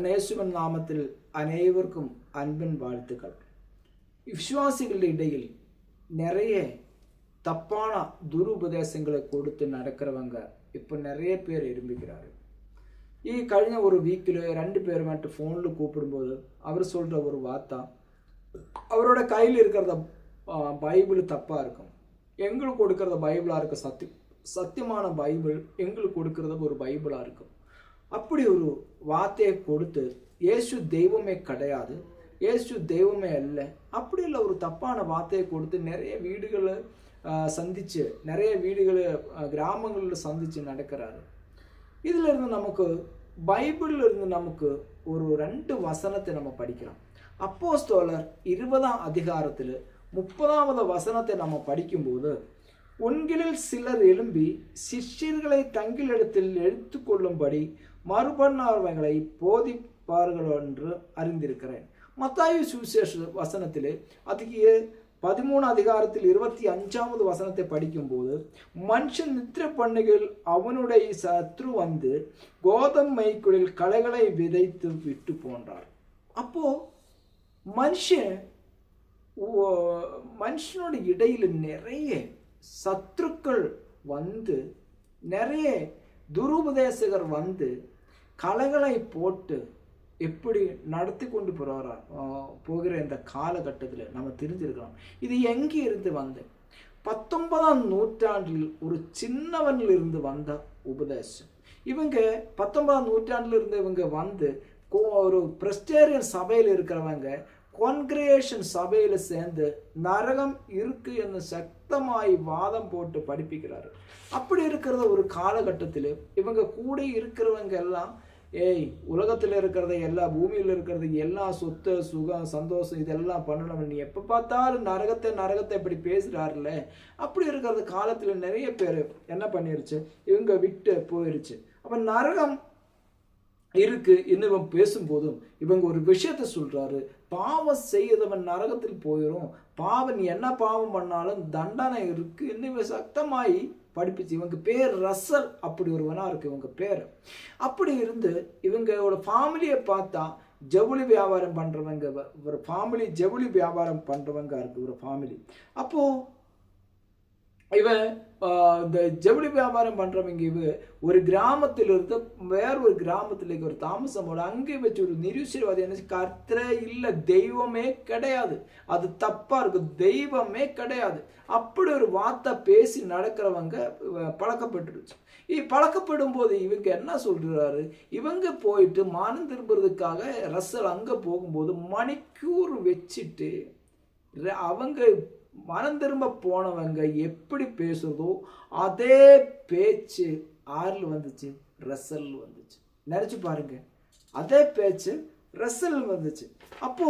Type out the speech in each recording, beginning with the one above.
இயேசுவின் நாமத்தில் அனைவருக்கும் அன்பின் வாழ்த்துக்கள். விசுவாசிகளுடைய இடையில் நிறைய தப்பான துருபதேசங்களை கொடுத்து நடக்கிறவங்க இப்போ நிறைய பேர் விரும்புகிறாரு. കഴിഞ്ഞ ஒரு வீக்கில் 2 பேர் மட்டும் ஃபோனில் கூப்பிடும்போது அவர் சொல்கிற ஒரு வார்த்தை, அவரோட கையில் இருக்கிறத பைபிள் தப்பாக இருக்கும், எங்களுக்கு கொடுக்கறத பைபிளாக இருக்கும், சத்தியமான பைபிள் எங்களுக்கு கொடுக்கறது ஒரு பைபிளாக இருக்கும். அப்படி ஒரு வார்த்தையை கொடுத்து இயேசு தெய்வமே கிடையாது, இயேசு தெய்வமே அல்ல, அப்படி இல்லை ஒரு தப்பான வார்த்தையை கொடுத்து நிறைய வீடுகளை சந்தித்து நிறைய வீடுகளை கிராமங்களில் சந்தித்து நடக்கிறாரு. இதில் இருந்து நமக்கு பைபிளில் இருந்து நமக்கு ஒரு 2 வசனத்தை நம்ம படிக்கலாம். அப்போஸ்தலர் 20ஆம் அதிகாரத்தில் 30வது வசனத்தை நம்ம படிக்கும்போது, உங்களில் சிலர் எழும்பி சிஷ்யர்களை தங்களிடத்தில் எடுத்துக்கொள்ளும்படி மறுபண்ணவர்களை போதிப்பார்கள் என்று அறிந்திருக்கிறேன். மத்தாயு சுவிசேஷ வசனத்தில் அதுக்கு 13 அதிகாரத்தில் 25வது வசனத்தை படிக்கும்போது, மனுஷன் நித்திர பண்ணுகையில் அவனுடைய சத்ரு வந்து கோதமைக்குள்ளில் களைகளை விதைத்து விட்டு போன்றார். அப்போ மனுஷனோட இடையில் நிறைய சத்துருக்கள் வந்து, நிறைய துருபதேசகர் வந்து களைகளை போட்டு எப்படி நடத்தி கொண்டு போகிற இந்த காலகட்டத்தில் நம்ம தெரிஞ்சிருக்கலாம். இது எங்கே இருந்து வந்து 19ஆம் நூற்றாண்டில் ஒரு சின்னவனில் இருந்து வந்த உபதேசம். இவங்க 19ஆம் நூற்றாண்டில் இருந்து இவங்க வந்து ஒரு பிரெஸ்டேரியன் சபையில் இருக்கிறவங்க கான்கிரேஷன் சபையில் சேர்ந்து நரகம் இருக்கு என்று சக்தமாய் வாதம் போட்டு படிப்பிக்கிறாரு. அப்படி இருக்கிறத ஒரு காலகட்டத்தில் இவங்க கூட இருக்கிறவங்க எல்லாம், உலகத்தில் இருக்கிறத எல்லாம், பூமியில் இருக்கிறது எல்லாம், சொத்து சுகம் சந்தோஷம் இதெல்லாம் பண்ணணும், நீ எப்போ பார்த்தாலும் நரகத்தை இப்படி பேசுகிறாருல்ல. அப்படி இருக்கிறது காலத்தில் நிறைய பேர் என்ன பண்ணிருச்சு, இவங்க விட்டு போயிருச்சு. அப்போ நரகம் இருக்கு இன்னும் பேசும்போதும் இவங்க ஒரு விஷயத்த சொல்றாரு, பாவம் செய்தவன் நரகத்தில் போயிடும், பாவம் நீ என்ன பாவம் பண்ணாலும் தண்டனை இருக்கு இன்னும் சக்தமாய் படிப்பிச்சு. இவங்க பேர் ரசல், அப்படி ஒருவனா இருக்கு இவங்க பேர். அப்படி இருந்து இவங்களோட ஃபேமிலியை பார்த்தா ஜவுளி வியாபாரம் பண்றவங்க ஒரு ஃபேமிலி, ஜவுளி வியாபாரம் பண்றவங்க இருக்கு ஒரு ஃபேமிலி. அப்போ இவன் இந்த ஜவுளி வியாபாரம் பண்றவங்க ஒரு கிராமத்திலிருந்து வேற ஒரு கிராமத்துல ஒரு தாமசமோட அங்கே வச்சு ஒரு நிருசிரவாதி என்ன, கர்த்தரே இல்லை, தெய்வமே கிடையாது, அது தப்பா இருக்கு, தெய்வமே கிடையாது, அப்படி ஒரு வார்த்தை பேசி நடக்கிறவங்க பழக்கப்பட்டுருச்சு. பழக்கப்படும் போது இவங்க என்ன சொல்றாரு, இவங்க போயிட்டு மனம் திரும்புறதுக்காக ரசல் அங்க போகும்போது மணிக்கூர் வச்சுட்டு அவங்க மனம் திரும்ப போனவங்க எப்படி பேசுறதோ அதே பேச்சு ஆறில் வந்துச்சு, ரசல் வந்துச்சு. நினைச்சு பாருங்க, அதே பேச்சு ரசல் வந்துச்சு. அப்போ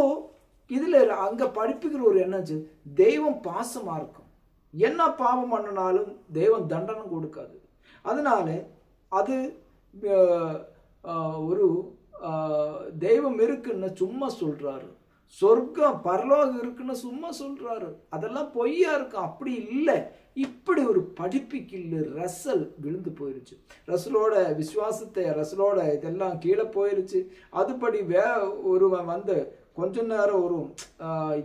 இதுல அங்க படிப்புக்கிற ஒரு என்னாச்சு, தெய்வம் பாசமா இருக்கும், என்ன பாவம் பண்ணினாலும் தெய்வம் தண்டனை கொடுக்காது. அதனால அது ஒரு தெய்வம் இருக்குன்னு சும்மா சொல்றாரு, சொர்க்கம் பரலோகம் இருக்குன்னு சும்மா சொல்றாரு, அதெல்லாம் பொய்யா இருக்கும், அப்படி இல்லை. இப்படி ஒரு படிப்புக்கு ரசல் விழுந்து போயிருச்சு. ரசலோட விசுவாசத்தை, ரசலோட இதெல்லாம் கீழே போயிருச்சு. அதுபடி ஒருவன் வந்து கொஞ்ச நேரம் ஒரு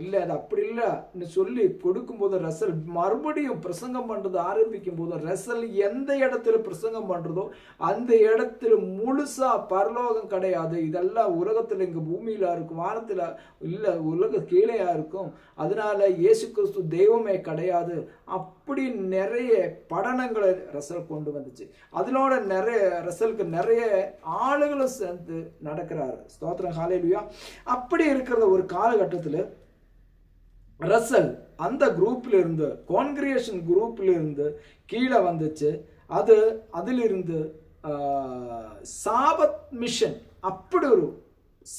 இல்லை அது அப்படி இல்லைன்னு சொல்லி கொடுக்கும்போது ரசல் மறுபடியும் பிரசங்கம் பண்றது ஆரம்பிக்கும் போது ரசல் எந்த இடத்துல பிரசங்கம் பண்றதோ அந்த இடத்துல முழுசா பரலோகம் கிடையாது, இதெல்லாம் உலகத்துல இங்க பூமியில இருக்கும், வானத்துல இல்லை, உலக கீழையா இருக்கும், அதனால இயேசு கிறிஸ்து தெய்வமே கிடையாது, அப்படி நிறைய படனங்களை ரசல் கொண்டு வந்துச்சு. அதனோட நிறைய ரசலுக்கு நிறைய ஆளுகளும் சேர்ந்து நடக்கிறாரு. ஸ்தோத்திரம், ஹல்லேலூயா. அப்படி இருக்கிற ஒரு காலகட்டத்தில் ரசல் அந்த குரூப்ல இருந்து, கான்கிரேஷன் குரூப்ல இருந்து கீழே வந்துச்சு. அதிலிருந்து சாபத் மிஷன் அப்படி ஒரு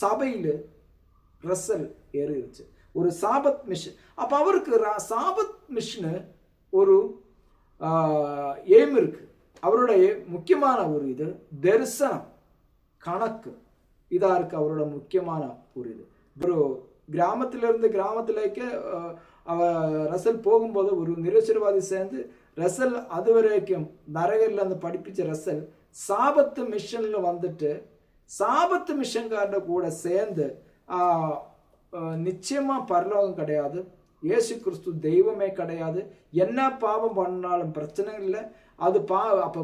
சபையில் ரசல் ஏறிடுச்சு, ஒரு சாபத் மிஷன். அப்ப அவருக்கு சாபத் மிஷன் ஒரு எய்ம் இருக்கு, அவருடைய முக்கியமான ஒரு இது தரிசனம் கணக்கு இதா இருக்கு, அவரோட முக்கியமான ஒரு இது. ஒரு கிராமத்திலிருந்து கிராமத்திலேக்கு ரசல் போகும்போது ஒரு நிரசிரவாதி சேர்ந்து ரசல் அது வரைக்கும் நரகல்ல அந்த படிப்பிச்ச ரசல் சாபத்து மிஷன்ல வந்துட்டு சாபத்து மிஷன்காரன் கூட சேர்ந்து நிச்சயமா பரலோகம் கிடையாது, இயேசு கிறிஸ்து தெய்வமே கிடையாது, என்ன பாவம் பண்ணாலும் பிரச்சனை இல்லை, அது அப்போ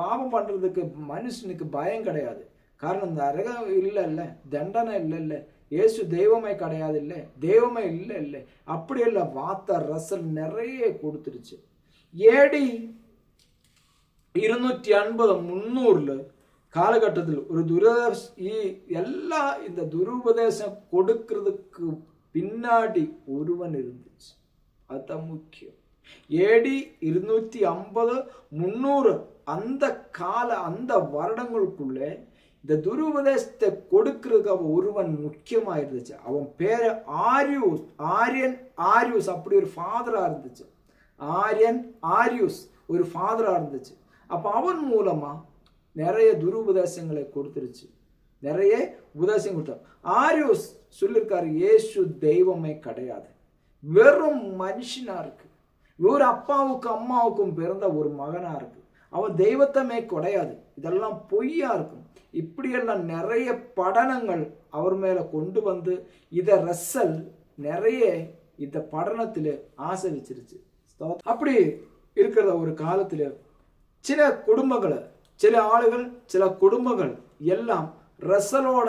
பாவம் பண்ணுறதுக்கு மனுஷனுக்கு பயம் கிடையாது. காரணம் நரகம் இல்லை, தண்டனை இல்லை, இயேசு தெய்வமே கிடையாது, இல்லை தெய்வமே இல்லை அப்படி இல்லை. வார்த்தை ரசல் நிறைய கொடுத்துருச்சு. ஏடி 250-300 காலகட்டத்தில் ஒரு எல்லா இந்த துருபதேசம் கொடுக்கிறதுக்கு பின்னாடி ஒருவன் இருந்துச்சு. அதுதான் முக்கியம். ஏடி 250-300 அந்த வருடங்களுக்குள்ளே இந்த துருபதேசத்தை கொடுக்கிறதுக்கு அவன் ஒருவன் முக்கியமா இருந்துச்சு. அவன் பேரு ஆரியூஸ் அப்படி ஒரு ஃபாதரா இருந்துச்சு. ஆரியூஸ் ஒரு ஃபாதரா இருந்துச்சு. அப்ப அவன் மூலமா நிறைய துருபதேசங்களை கொடுத்துருச்சு, நிறைய உபதேசம் கொடுத்தான். ஆரியூஸ் சொல்லியிருக்காரு, இயேசு தெய்வமே கிடையாது, வெறும் மனுஷனா இருக்கு, ஒரு அப்பாவுக்கும் அம்மாவுக்கும் பிறந்த ஒரு மகனா இருக்கு, அவன் தெய்வத்தமே கிடையாது, இதெல்லாம் பொய்யா இருக்கும். இப்படியெல்லாம் நிறைய படனங்கள் அவர் மேல கொண்டு வந்து இத ரசல் நிறைய இந்த படனத்துல ஆசை வச்சிருச்சு. அப்படி இருக்கிற ஒரு காலத்துல சில குடும்பங்களை, சில ஆளுகள், சில குடும்பங்கள் எல்லாம் ரசலோட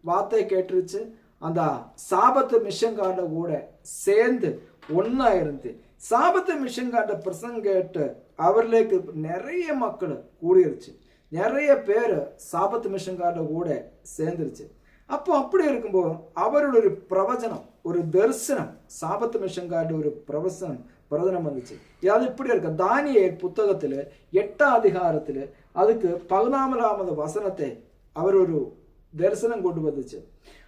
வார்த்தை கேட்டுருச்சு. அந்த சாபத்து மிஷன்காரட கூட சேர்ந்து ஒன்னா இருந்து சாபத்து மிஷன்காரட பிரசங்கம் கேட்டு அவர்களுக்கு நிறைய மக்கள் கூடிருச்சு, நிறைய பேர் சாபத்து மிஷன்காரட கூட சேர்ந்துருச்சு. அப்போ அப்படி இருக்கும்போது அவரோட ஒரு பிரவச்சனம், ஒரு தரிசனம், சாபத்து மிஷன்காரட ஒரு பிரவச்சனம் வந்துச்சு. அது இப்படி இருக்கு. தானியேல் புத்தகத்துல 8ஆம் அதிகாரத்துல அதுக்கு 14வது வசனத்தை அவர் ஒரு தரிசனம் கொண்டு வந்துச்சு.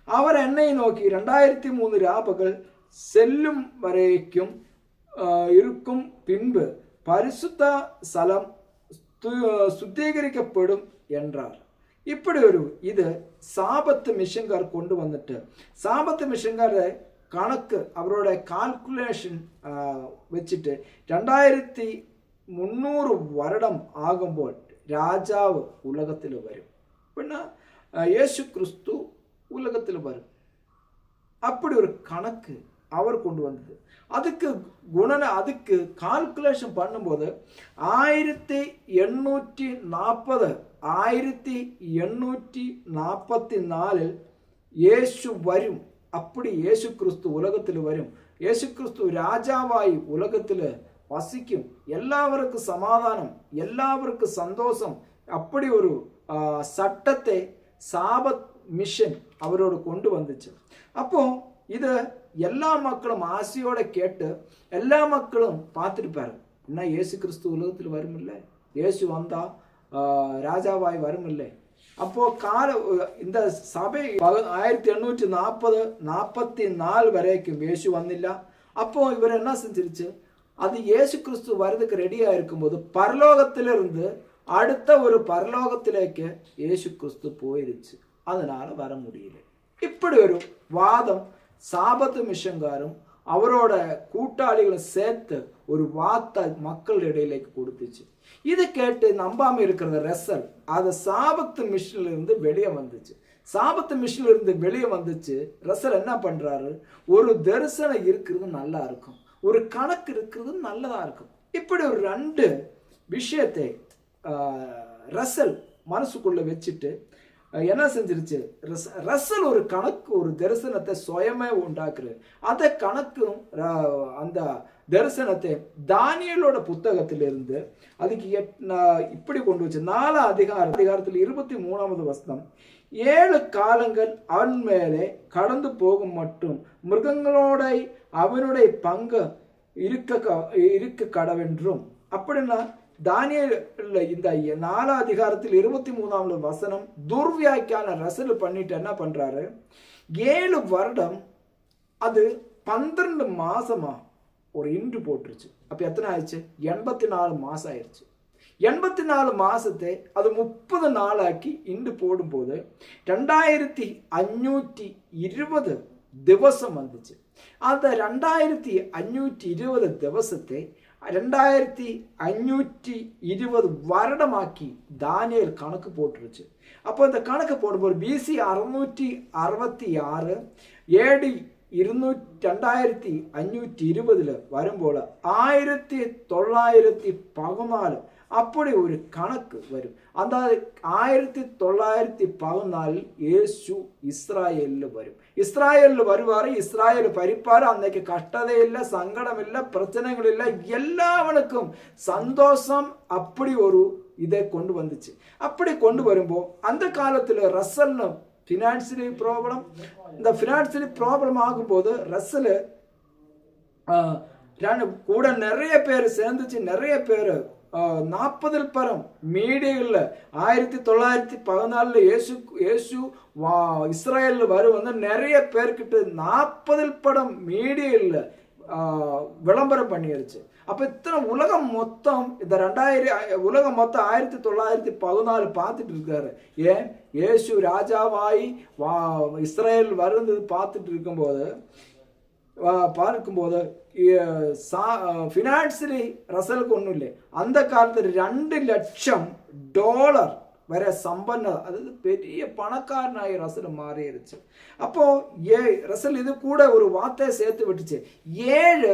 அவர் என்னை நோக்கி 2003 ராபகல் செல்லும் வரைக்கும் இருக்கும், பின்பு பரிசுத்த ஸ்தலம் சுத்திகரிக்கப்படும் என்றார். இப்படி ஒரு இது சாபத்து மிஷன்கார் கொண்டு வந்துட்டு, சாபத்து மிஷன்கார கணக்கு அவரோட கால்குலேஷன் வச்சுட்டு 2300 வருடம் ஆகும்போது ராஜாவு உலகத்தில் வரும், பின்னா இயேசு கிறிஸ்து உலகத்தில் வரும். அப்படி ஒரு கணக்கு அவர் கொண்டு வந்தது. அதுக்கு அதுக்கு கால்குலேஷன் பண்ணும்போது 1844 இயேசு வரும். அப்படி இயேசு கிறிஸ்து உலகத்தில் வரும். இயேசு கிறிஸ்து ராஜாவாய் உலகத்தில் வசிக்கும். எல்லாருக்கும் சமாதானம், எல்லாருக்கும் சந்தோஷம். அப்படி ஒரு சட்டத்தை சாபத் மிஷன் அவரோடு கொண்டு வந்துச்சு. அப்போ இத எல்லா மக்களும் ஆசையோட கேட்டு எல்லா மக்களும் பார்த்துருப்பாரு. என்ன இயேசு கிறிஸ்து உலகத்தில் வரும் இல்லை, இயேசு வந்தா ராஜாவாய் வரும் இல்லை. அப்போ இந்த சபை 1844 வரைக்கும் இயேசு வந்தில்ல. அப்போ இவர் என்ன செஞ்சிருச்சு, அது இயேசு கிறிஸ்து வர்றதுக்கு ரெடியா இருக்கும்போது பரலோகத்திலிருந்து அடுத்த ஒரு பரலோகத்திலேக்கு இயேசு கிறிஸ்து போயிருச்சு, அதனால வர முடியல. இப்படி ஒரு வாதம் சாபத்து மிஷன்காரும் அவரோட கூட்டாளிகளும் சேர்த்து ஒரு வார்த்தை மக்கள் இடையிലേക്ക് கொடுத்துச்சு. இதை கேட்டு நம்பாம இருக்கிற ரசல் அது சாபத்து மிஷன்ல இருந்து வெளியே வந்துச்சு. சாபத்து மிஷன்ல இருந்து வெளியே வந்துச்சு. ரசல் என்ன பண்றாரு, ஒரு தரிசனம் இருக்கிறது நல்லா இருக்கும், ஒரு கணக்கு இருக்கிறது நல்லதா இருக்கும். இப்படி ஒரு 2 விஷயத்தை ரசல் மனசுக்குள்ள வச்சுட்டு என்ன செஞ்சிருச்சு, ரசல் ஒரு கணக்கு, ஒரு தரிசனத்தை சுயமே உண்டாக்குறது. அந்த கணக்கும் அந்த தரிசனத்தை தானியேலோட புத்தகத்திலிருந்து அதுக்கு இப்படி கொண்டு வச்சு 4ஆம் அதிகாரத்தில் 23வது வசனம், 7 காலங்கள் அவன் மேலே கடந்து போகும் மட்டும் மிருகங்களோட அவனுடைய பங்கு இருக்க கடவென்றும். அப்படின்னா தானியேல் இந்த 4ஆம் அதிகாரத்தில் 23வது வசனம் துர்வியாக்கியான ரசல் பண்ணிட்டு என்ன பண்றாரு, 7 வருடம் அது 12 மாசமா ஒரு இன்று போட்டுருச்சு. அப்ப எத்தனை ஆயிடுச்சு, 84 மாசம் ஆயிடுச்சு. 84 மாசத்தை அது 30 நாளாக்கி இன்று போடும்போது 2520 திவசம் வந்துச்சு. அந்த 2520 திவசத்தை 2520 வருடமாக்கி தானியேல் கணக்கு போட்டுருச்சு. அப்போ இந்த கணக்கு போடும்போது BC 666 AD 2520 வரும்போல 1914 அப்படி ஒரு கணக்கு வரும். அந்த 1914 இயேசு இஸ்ராயேல்ல வரும். இஸ்ராயேல்ல வருவாரு, இஸ்ராயேல் பறிப்பாரு. அன்னைக்கு கஷ்டதை இல்லை, சங்கடம் இல்லை, பிரச்சனைகள் இல்லை, எல்லாவனுக்கும் சந்தோஷம். அப்படி ஒரு இதை கொண்டு வந்துச்சு. அப்படி கொண்டு வரும்போது அந்த காலத்தில் ரசல்னு ஃபினான்சியலி ப்ராப்ளம், இந்த ஃபினான்சியலி ப்ராப்ளம் ஆகும்போது ரசல் கூட நிறைய பேர் சேர்ந்துச்சு. நிறைய பேர் 40 பரம் மீடியவில் 1914 இயேசு இஸ்ராயேல் வரும் வந்து நிறைய பேர்கிட்ட 40 படம் மீடியவில் விளம்பரம் பண்ணிருச்சு. அப்போ இத்தனை உலகம் மொத்தம் இந்த 2000 உலகம் மொத்தம் 1914 பார்த்துட்டு இருக்காரு. ஏன் இயேசு ராஜாவாய் இஸ்ராயேல் வருது பார்த்துட்டு இருக்கும்போது பார்க்கும்போது ஃபினான்சியலி ரசலுக்கு ஒன்றும் இல்லை. அந்த காலத்தில் $2 லட்சம் வர சம்பன்ன, அதாவது பெரிய பணக்காரனாகி ரசல் மாறிடுச்சு. அப்போ ரசல் இது கூட ஒரு வார்த்தையை சேர்த்து விட்டுச்சு. 7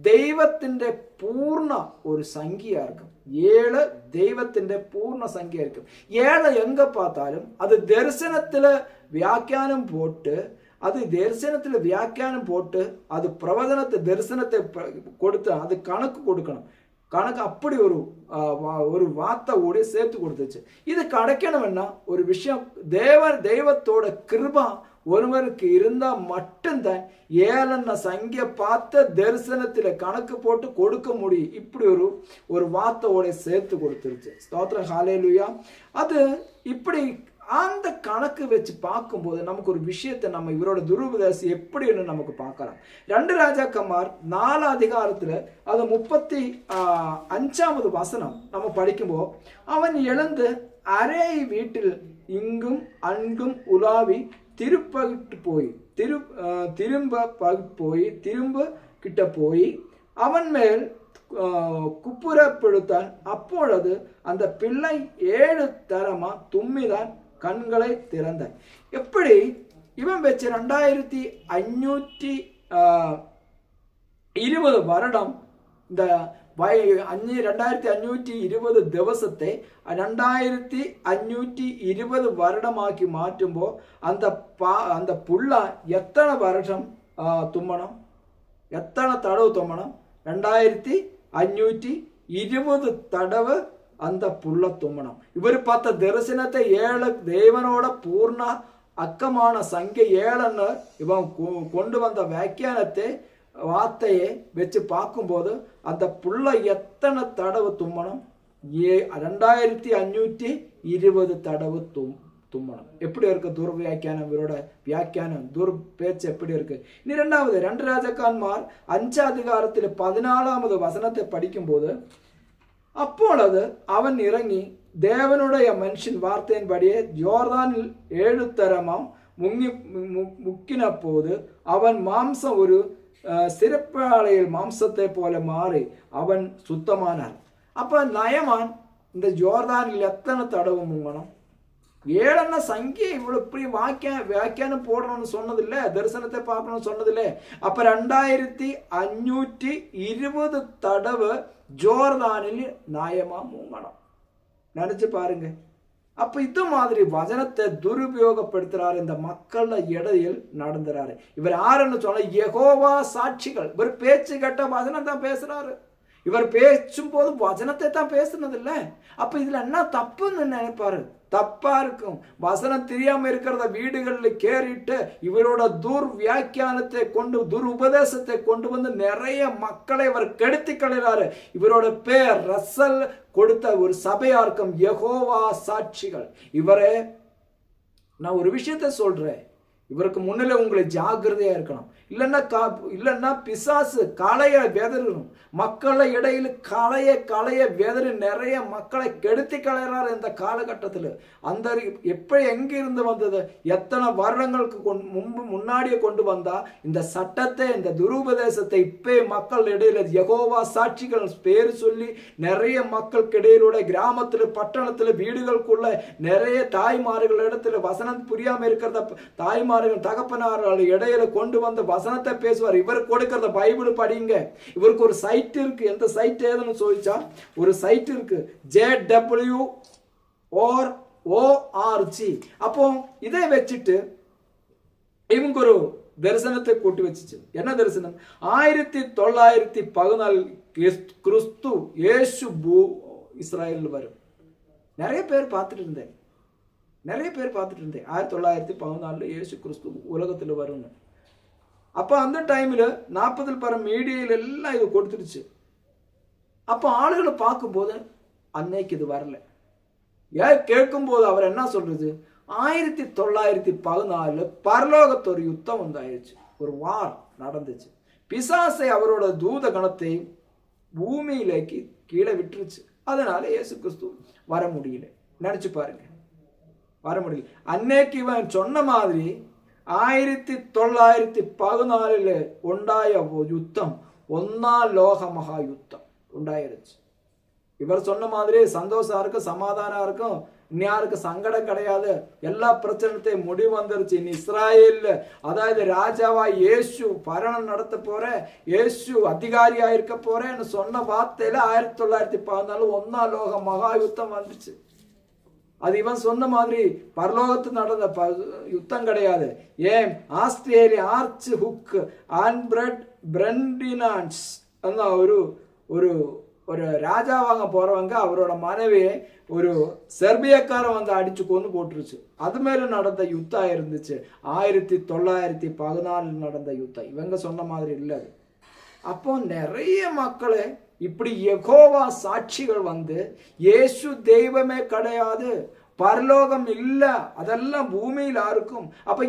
தெய்வத்திൻ്റെ பூர்ண ஒரு சங்கியா இருக்கும். 7 தெய்வத்திൻ്റെ பூர்ண சங்கியா இருக்கும். 7 எங்க பார்த்தாலும் அது தரிசனத்துல வியாக்கியானம் போட்டு, அது தரிசனத்தில் வியாக்கியானம் போட்டு, அது பிரவதனத்தை தரிசனத்தை கொடுத்து அது கணக்கு கொடுக்கணும். கணக்கு அப்படி ஒரு வார்த்தை ஓடி சேர்த்து கொடுத்துச்சு. இது கிடைக்கணும்னா ஒரு விஷயம், தெய்வத்தோட கிருபா ஒருவருக்கு இருந்தா மட்டும்தான் 7 சங்கிய பார்த்த தரிசனத்துல கணக்கு போட்டு கொடுக்க முடியும். இப்படி ஒரு வார்த்தையோட சேர்த்து கொடுத்துருச்சு. ஸ்தோத்திரம், ஹல்லேலூயா. அது இப்படி அந்த கணக்கு வச்சு பார்க்கும்போது நமக்கு ஒரு விஷயத்தை நம்ம இவரோட துருபதேசம் எப்படின்னு நமக்கு பார்க்கலாம். 2 ராஜாக்கமார் 4 அதிகாரத்துல அது 35வது வசனம் நம்ம படிக்கும்போது, அவன் எழுந்து அரை வீட்டில் இங்கும் அங்கும் உலாவி திரும்ப கிட்ட போய் அவன் மேல் குப்புறப்படுத்தான். அப்பொழுது அந்த பிள்ளை 7 தரமா தும்மிதான் கண்களை திறந்தான். எப்படி இவன் வச்சு 2520 வருடம், இந்த 2520 ദിവസത്തെ 2520 வருடமாக்கி மாற்றும்போ அந்த புள்ள எத்தனை வருஷம் தும்மணும், எத்தனை தடவை தும்மணும்? 2520 தடவை அந்த புள்ள தும்மணும். இவர் பார்த்த தரிசனத்தை 7 தேவனோட பூர்ண அக்கமான சங்கை 7ன்னு இவன் கொண்டு வந்த வியாக்கியானத்தை வார்த்தையை வச்சு பார்க்கும்போது அந்த புள்ள எத்தனை தடவை தும்மணும்? 2520 தடவை தும்மணும். எப்படி இருக்கு துர்வியாக்கியானம், இவரோட வியாக்கியானம் பேச்சு எப்படி இருக்கு? இனி 2 ராஜாக்கன்மார் 5 அதிகாரத்தில் 14வது வசனத்தை படிக்கும்போது, அப்பொழுது அவன் இறங்கி தேவனுடைய மனுஷன் வார்த்தையின்படியே யோர்தானில் 7 தரமாம் முக்கின போது அவன் மாம்சம் ஒரு சிறப்பாளையில் மாம்சத்தை போல மாறி அவன் சுத்தமானார். அப்ப நயமான் இந்த ஜோர்தானில் எத்தனை தடவை முங்கணும்? 7 சங்கியை இவ்வளவு இப்படி வியாக்கியானம் போடணும்னு சொன்னதில்லை, தரிசனத்தை பார்க்கணும்னு சொன்னதில்லை. அப்ப 2520 தடவை ஜோர்தானில் நியாயமா முங்கணும். நினைச்சு பாருங்க. அப்ப இது மாதிரி வசனத்தை துருபயோகப்படுத்துறாரு, இந்த மக்கள் இடையில் நடந்துறாரு. இவர் யாருன்னு சொன்ன யெகோவா சாட்சிகள். இவர் பேச்சு கேட்ட வசனம் தான் பேசுறாரு. இவர் பேசும் போது வசனத்தை தான் பேசுனது இல்லை. அப்ப இதுல என்ன தப்புன்னு நினைப்பாரு? தப்பா இருக்கும். வசனம் தெரியாம இருக்கிறத வீடுகளில் கேறிட்டு இவரோட வியாக்கியானத்தை கொண்டு உபதேசத்தை கொண்டு வந்து நிறைய மக்களை இவர் கெடுத்து கழிறாரு. இவரோட பேர் ரசல் கொடுத்த ஒரு சபையார்க்கம் யெகோவா சாட்சிகள். இவரே நான் ஒரு விஷயத்தை சொல்றேன், இவருக்கு முன்னில உங்களை ஜாக்கிரதையா இருக்கணும். இல்லைன்னா பிசாசு களைய வெதறணும். மக்களை இடையில களைய வெதறி நிறைய மக்களை கெடுத்தி களையறாரு இந்த காலகட்டத்தில். அந்த எப்படி எங்கிருந்து வந்தது? எத்தனை வருடங்களுக்கு முன்னாடியே கொண்டு வந்தா இந்த சட்டத்தை, இந்த துருபதேசத்தை இப்பே மக்கள் இடையில யெகோவா சாட்சிகள் பேர் சொல்லி நிறைய மக்களுக்கு இடையிலூட கிராமத்தில், பட்டணத்தில், வீடுகளுக்குள்ள நிறைய தாய்மார்கள் இடத்துல வசனம் புரியாம இருக்கிறத தாய்மார்கள், தகப்பனார்கள் இடையில கொண்டு வந்து வசனத்தை பேசுவார். இவர் கொடுக்கிறத பைபிள் படிங்க. இவருக்கு ஒரு சைட் இருக்கு. எந்த சைட் ஏதுன்னு சொல்லிச்சா ஒரு சைட் இருக்கு, JWORG. அப்போ இதை வச்சுட்டு இவங்க ஒரு தரிசனத்தை கூட்டி வச்சுச்சு. என்ன தரிசனம்? 1914 கிறிஸ்து இயேசு இஸ்ராயல் வரும். நிறைய பேர் பார்த்துட்டு இருந்தேன். 1914 இயேசு கிறிஸ்து உலகத்தில் வரும்னு. அப்போ அந்த டைமில் 40 பரம் மீடியில் எல்லாம் இது கொடுத்துருச்சு. அப்போ ஆளுகளை பார்க்கும்போது அன்னைக்கு இது வரல. ஏன் கேட்கும்போது அவர் என்ன சொல்றது? 1914 பரலோகத்து ஒரு யுத்தம் வந்தாயிருச்சு, ஒரு வார் நடந்துச்சு. பிசாசை அவரோட தூத கணத்தை பூமியிலேக்கு கீழே விட்டுருச்சு. அதனால இயேசு கிறிஸ்து வர முடியல. நினைச்சு பாருங்க, வர முடியல. அன்னைக்கு இவன் சொன்ன மாதிரி 1914 உண்டாய யுத்தம் ஒன்னாம் லோக மகா யுத்தம் உண்டாயிருச்சு. இவர் சொன்ன மாதிரி சந்தோஷம் இருக்கும், சமாதானம் இருக்கும், இன்னாருக்கு சங்கடம் கிடையாது, எல்லா பிரச்சனையும் முடிவு வந்துருச்சு. இனி இஸ்ராயேல், அதாவது ராஜாவா இயேசு பரணம் நடத்த போற, இயேசு அதிகாரியா இருக்க போறேன்னு சொன்ன வார்த்தையில 1914 ஒன்னாம் லோக மகா யுத்தம் வந்துச்சு. அது இவன் சொன்ன மாதிரி பரலோகத்து நடந்த யுத்தம் கிடையாது. ஏன் ஆஸ்திரேலியா ஆர்ச் ஹுக் ஆன்பிரட் பிரெண்டினான்ஸ் ஒரு ஒரு ஒரு ராஜாவாங்க போறவங்க அவரோட மனைவி ஒரு செர்பியக்காரன் வந்து அடிச்சு கொண்டு போட்டுருச்சு. அது மேல நடந்த யுத்தம் இருந்துச்சு. 1914 நடந்த யுத்தம். இவங்க சொன்ன மாதிரி இல்லை. அப்போ நிறைய மக்களை இப்படி யெகோவா சாட்சிகள் வந்து இயேசு தெய்வமே கிடையாது, பரலோகம் இல்லை, அதெல்லாம் பூமியில் இருக்கும். அப்ப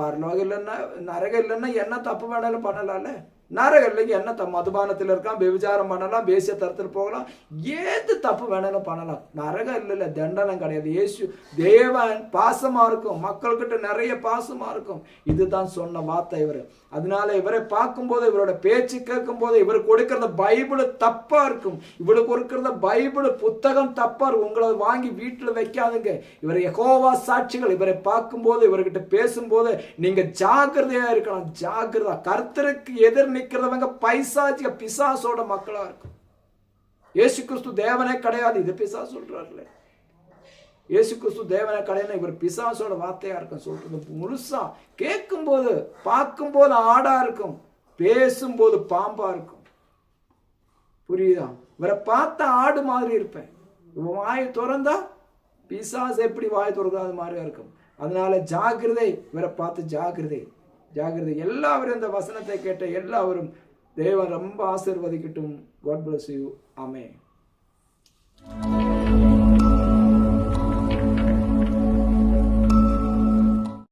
பரலோகம் இல்லைன்னா, நரகம் இல்லைன்னா என்ன தப்பு வேணாலும் பண்ணலாம்ல? நரகம் இல்லைங்க என்ன மதுபானத்தில் இருக்கான், விபச்சாரம் பண்ணலாம், பேசிய தரத்தில் போகலாம், ஏது தப்பு வேணாலும் பண்ணலாம். நரகம் இல்லை, தண்டனம் கிடையாது. இயேசு தேவன் பாசமா இருக்கும், மக்கள்கிட்ட நிறைய பாசமா இருக்கும். இதுதான் சொன்ன வார்த்தை இவர். அதனால இவரை பார்க்கும்போது, இவரோட பேச்சு கேட்கும் போது, இவர் கொடுக்கறத பைபிள் தப்பா இருக்கும். இவருக்கு கொடுக்கறத பைபிள் புத்தகம் தப்பா இருக்கும். உங்களை வாங்கி வீட்டில் வைக்காதுங்க. இவர் யெகோவா சாட்சிகள். இவரை பார்க்கும்போது, இவர்கிட்ட பேசும்போது நீங்க ஜாக்கிரதையா இருக்கணும். ஜாக்கிரதா. கர்த்தருக்கு எதிர் நிக்கிறவங்க பைசாச்சிக பிசாசோட மக்களா இருக்கும். இயேசு கிறிஸ்து தேவனே கிடையாது, இது பிசாசு சொல்றாருல. இயேசு கிறிஸ்து தேவனே கிடையாது, இவர் பிசாசோட வார்த்தையா இருக்கும் சொல்றது. முழுசா கேட்கும் போது, பார்க்கும் போது ஆடா இருக்கும், பேசும்போது பாம்பா இருக்கும். புரியுதா? இவரை பார்த்த ஆடு மாதிரி இருப்பேன். இவன் வாய் திறந்தா பிசாசு எப்படி வாய் திறந்தா அது மாதிரியா இருக்கும். அதனால ஜாக்கிரதை, இவரை பார்த்து ஜாக்கிரதை, ஜாகிரதை. எல்லாரும் இந்த வசனத்தை கேட்ட எல்லாரும் தேவன் ரொம்ப ஆசீர்வதிக்கட்டும். God bless you. Amen.